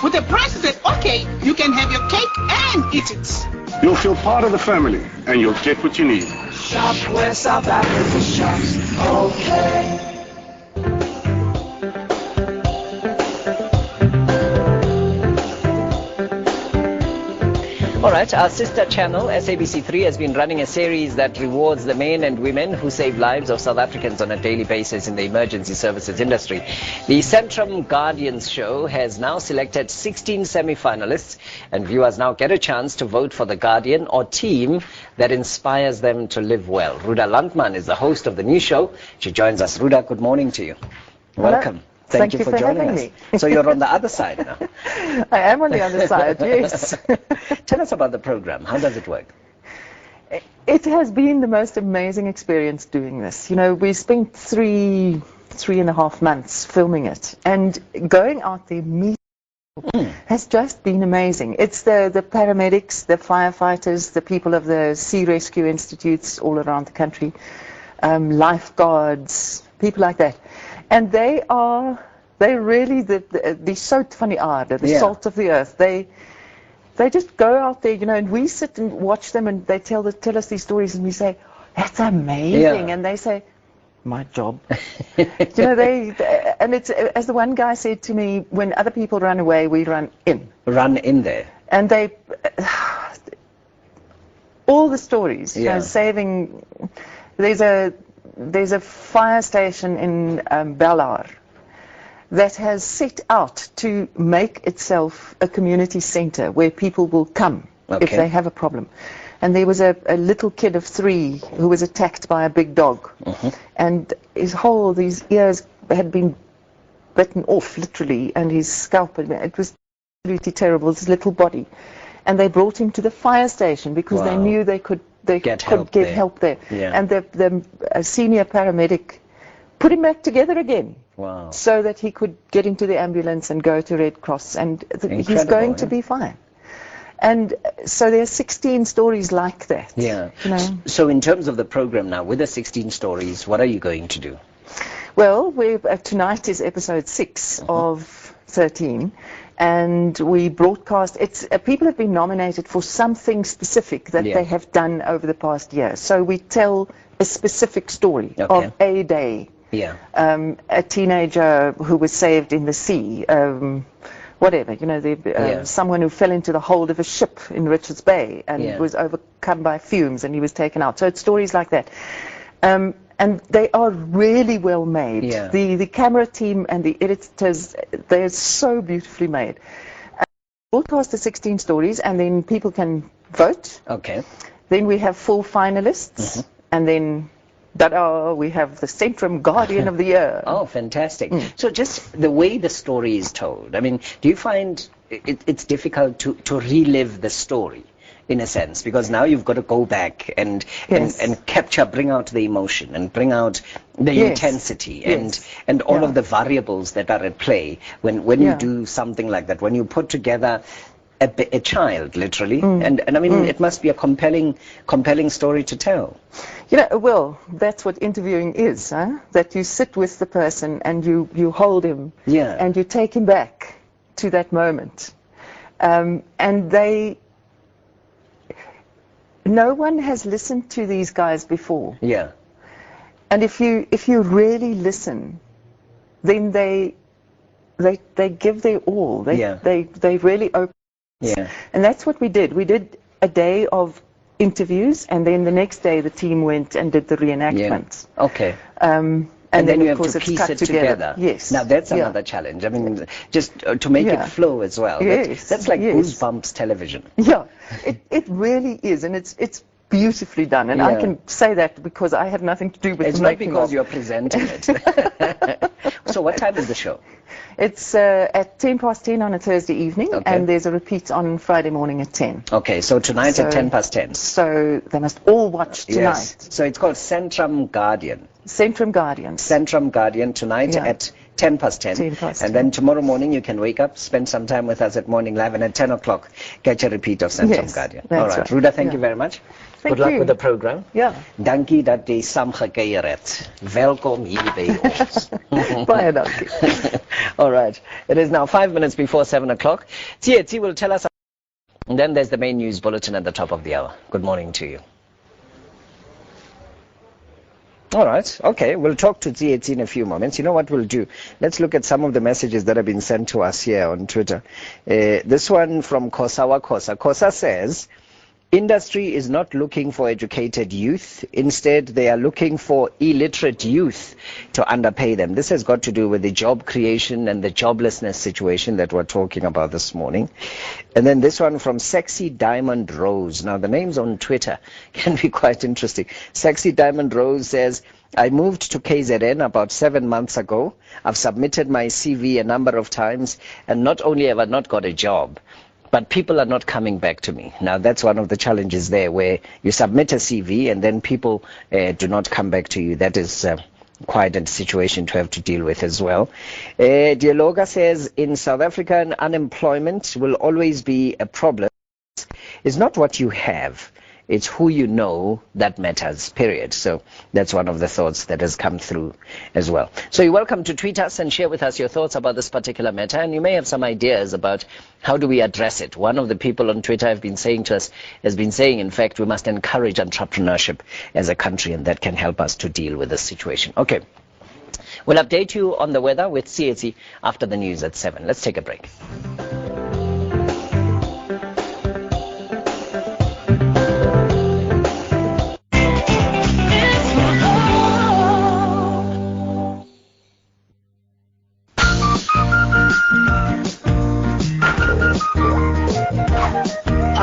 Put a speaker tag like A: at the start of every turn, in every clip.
A: With the prices at OK, you can have your cake and eat it.
B: You'll feel part of the family, and you'll get what you need.
C: Shop where South Africa shops. OK.
D: All right, our sister channel, SABC3, has been running a series that rewards the men and women who save lives of South Africans on a daily basis in the emergency services industry. The Centrum Guardians show has now selected 16 semi-finalists, and viewers now get a chance to vote for the guardian or team that inspires them to live well. Ruda Landman is the host of the new show. She joins us. Ruda, good morning to you. Welcome.
E: Hello.
D: Thank you for joining us. So you're on the other side now.
E: I am on the other side, yes.
D: Tell us about the program. How does it work?
E: It has been the most amazing experience doing this. You know, we spent three and a half months filming it, and going out there meeting has just been amazing. It's the paramedics, the firefighters, the people of the Sea Rescue Institutes all around the country, lifeguards, people like that. And they're really the sout van die aarde, the salt of the earth. They just go out there, you know, and we sit and watch them, and they tell us these stories, and we say, that's amazing. And they say, my job. You know, and it's, as the one guy said to me, when other people run away, we run in.
D: Run in there.
E: And all the stories, you know, saving, there's a fire station in Bellar that has set out to make itself a community center where people will come if they have a problem. And there was a little kid of 3 who was attacked by a big dog. And his ears had been bitten off, literally, and his scalp, it was absolutely terrible, his little body. And they brought him to the fire station because they knew they could get help there. And the senior paramedic put him back together again. So that he could get into the ambulance and go to Red Cross, and he's going to be fine. And so there are 16 stories like that. You know?
D: So in terms of the program now, with the 16 stories, what are you going to do?
E: Well, tonight is episode 6 of 13. And we broadcast, people have been nominated for something specific that they have done over the past year. So we tell a specific story of a day. A teenager who was saved in the sea, whatever, you know, someone who fell into the hold of a ship in Richards Bay and was overcome by fumes, and he was taken out. So it's stories like that. And they are really well made. The camera team and the editors, they're so beautifully made. Broadcast the 16 stories, and then people can vote. Then we have 4 finalists, and then we have the Centrum Guardian of the Year.
D: Oh, fantastic. So just the way the story is told, I mean, do you find it's difficult to relive the story? In a sense, because now you've got to go back and capture, bring out the emotion and bring out the intensity and all of the variables that are at play when you do something like that, when you put together a child, literally, and I mean, it must be a compelling story to tell.
E: You know, well, that's what interviewing is, huh? That you sit with the person and you hold him and you take him back to that moment, and no one has listened to these guys before. And if you really listen, then they give their all. They really open. And that's what we did. We did a day of interviews, and then the next day the team went and did the reenactments.
D: And then you
E: of
D: have
E: course
D: to piece it together. Now that's another challenge. I mean, just to make it flow as well. That's like Goosebumps television.
E: It really is, and it's beautifully done. And I can say that because I had nothing to do with
D: it. It's not because you're presenting it. So what time is the show?
E: It's at 10:10 on a Thursday evening, and there's a repeat on Friday morning at 10.
D: So tonight at 10:10.
E: So they must all watch tonight.
D: So it's called Centrum Guardian.
E: Centrum Guardian.
D: Centrum Guardian tonight at 10 past 10.
E: 10 past
D: and then tomorrow morning you can wake up, spend some time with us at Morning Live, and at 10 o'clock catch a repeat of Centrum
E: Yes,
D: Guardian.
E: that's
D: All right.
E: right.
D: Ruda, thank
E: Yeah.
D: you very much.
E: Thank
D: Good luck
E: you.
D: with the program.
E: Ja,
D: Dankie dat jy saamgekuier het. Welkom hier by ons.
E: baie dankie.
D: All right. It is now 5 minutes before 7 o'clock. Tsietsi will tell us. And then there's the main news bulletin at the top of the hour. Good morning to you. All right. Okay. We'll talk to Tsietsi in a few moments. You know what we'll do? Let's look at some of the messages that have been sent to us here on Twitter. This one from Kosawa Kosa. Kosa says, industry is not looking for educated youth. Instead, they are looking for illiterate youth to underpay them. This has got to do with the job creation and the joblessness situation that we're talking about this morning. And then this one from Sexy Diamond Rose. Now, the names on Twitter can be quite interesting. Sexy Diamond Rose says, I moved to KZN about 7 months ago. I've submitted my CV a number of times, and not only have I not got a job, but people are not coming back to me. Now, that's one of the challenges there, where you submit a CV and then people do not come back to you. That is quite a situation to have to deal with as well. Dialoga says, in South Africa, unemployment will always be a problem. It's not what you have. It's who you know that matters, period. So that's one of the thoughts that has come through as well. So you're welcome to tweet us and share with us your thoughts about this particular matter. And you may have some ideas about how do we address it. One of the people on Twitter has been saying, in fact, we must encourage entrepreneurship as a country, and that can help us to deal with this situation. Okay. We'll update you on the weather with Tsietsi after the news at 7. Let's take a break.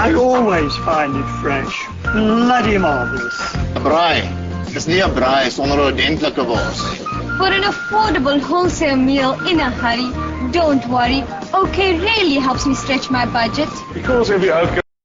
F: I always find it fresh. Bloody marvelous.
G: Braai. Dis nie 'n braai sonder 'n ordentlike wors.
H: For an affordable wholesale meal in a hurry, don't worry. OK really helps me stretch my budget.
B: Because if you OK